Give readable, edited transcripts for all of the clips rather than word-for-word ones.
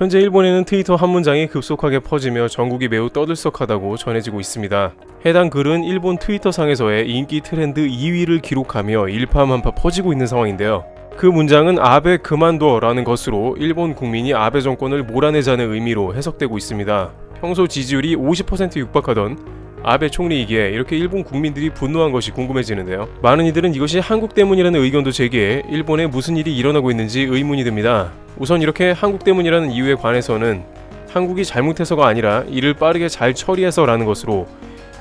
현재 일본에는 트위터 한 문장이 급속하게 퍼지며 전국이 매우 떠들썩하다고 전해지고 있습니다. 해당 글은 일본 트위터 상에서의 인기 트렌드 2위를 기록하며 일파만파 퍼지고 있는 상황인데요. 그 문장은 아베 그만둬라는 것으로 일본 국민이 아베 정권을 몰아내자는 의미로 해석되고 있습니다. 평소 지지율이 50% 육박하던 아베 총리이기에 이렇게 일본 국민들이 분노한 것이 궁금해지는데요. 많은 이들은 이것이 한국 때문이라는 의견도 제기해 일본에 무슨 일이 일어나고 있는지 의문이 듭니다. 우선 이렇게 한국 때문이라는 이유에 관해서는 한국이 잘못해서가 아니라 이를 빠르게 잘 처리해서라는 것으로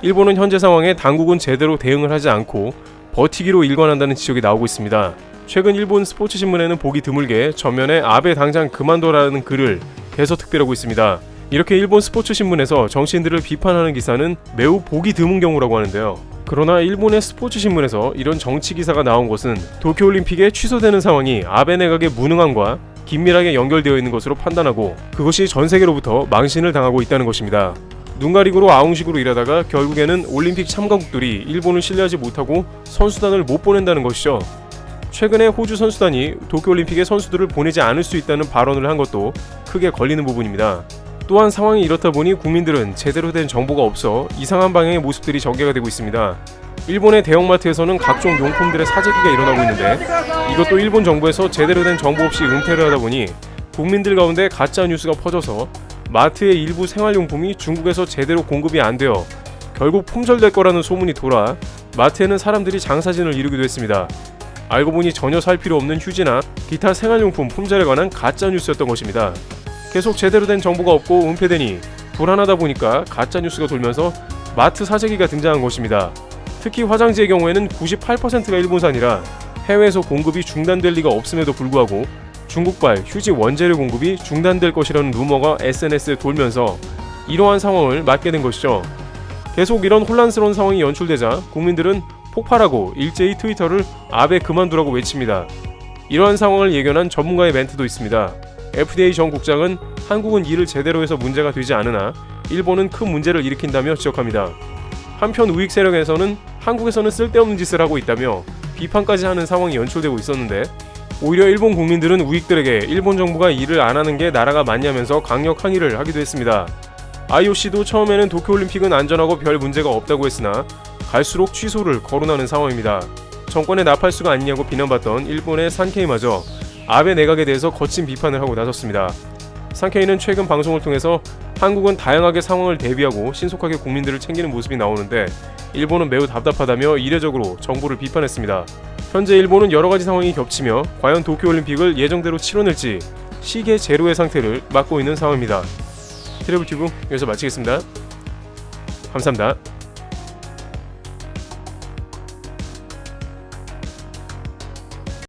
일본은 현재 상황에 당국은 제대로 대응을 하지 않고 버티기로 일관한다는 지적이 나오고 있습니다. 최근 일본 스포츠 신문에는 보기 드물게 전면에 아베 당장 그만둬라는 글을 대서특필하고 있습니다. 이렇게 일본 스포츠 신문에서 정치인들을 비판하는 기사는 매우 보기 드문 경우라고 하는데요. 그러나 일본의 스포츠 신문에서 이런 정치 기사가 나온 것은 도쿄올림픽에 취소되는 상황이 아베 내각의 무능함과 긴밀하게 연결되어 있는 것으로 판단하고 그것이 전 세계로부터 망신을 당하고 있다는 것입니다. 눈 가리고로 아웅식으로 일하다가 결국에는 올림픽 참가국들이 일본을 신뢰하지 못하고 선수단을 못 보낸다는 것이죠. 최근에 호주 선수단이 도쿄올림픽에 선수들을 보내지 않을 수 있다는 발언을 한 것도 크게 걸리는 부분입니다. 또한 상황이 이렇다 보니 국민들은 제대로 된 정보가 없어 이상한 방향의 모습들이 전개가 되고 있습니다. 일본의 대형마트에서는 각종 용품들의 사재기가 일어나고 있는데 이것도 일본 정부에서 제대로 된 정보 없이 은폐를 하다 보니 국민들 가운데 가짜 뉴스가 퍼져서 마트의 일부 생활용품이 중국에서 제대로 공급이 안 되어 결국 품절될 거라는 소문이 돌아 마트에는 사람들이 장사진을 이루기도 했습니다. 알고 보니 전혀 살 필요 없는 휴지나 기타 생활용품 품절에 관한 가짜 뉴스였던 것입니다. 계속 제대로 된 정보가 없고 은폐되니 불안하다 보니까 가짜 뉴스가 돌면서 마트 사재기가 등장한 것입니다. 특히 화장지의 경우에는 98%가 일본산이라 해외에서 공급이 중단될 리가 없음에도 불구하고 중국발 휴지 원재료 공급이 중단될 것이라는 루머가 SNS에 돌면서 이러한 상황을 맞게 된 것이죠. 계속 이런 혼란스러운 상황이 연출되자 국민들은 폭발하고 일제히 트위터를 아베 그만두라고 외칩니다. 이러한 상황을 예견한 전문가의 멘트도 있습니다. FDA 전 국장은 한국은 일을 제대로 해서 문제가 되지 않으나 일본은 큰 문제를 일으킨다며 지적합니다. 한편 우익 세력에서는 한국에서는 쓸데없는 짓을 하고 있다며 비판까지 하는 상황이 연출되고 있었는데 오히려 일본 국민들은 우익들에게 일본 정부가 일을 안 하는 게 나라가 맞냐면서 강력 항의를 하기도 했습니다. IOC도 처음에는 도쿄올림픽은 안전하고 별 문제가 없다고 했으나 갈수록 취소를 거론하는 상황입니다. 정권의 나팔수가 아니냐고 비난받던 일본의 산케이마저 아베 내각에 대해서 거친 비판을 하고 나섰습니다. 산케이는 최근 방송을 통해서 한국은 다양하게 상황을 대비하고 신속하게 국민들을 챙기는 모습이 나오는데 일본은 매우 답답하다며 이례적으로 정부를 비판했습니다. 현재 일본은 여러가지 상황이 겹치며 과연 도쿄올림픽을 예정대로 치러낼지 시계 제로의 상태를 맞고 있는 상황입니다. 트래블튜브 여기서 마치겠습니다. 감사합니다.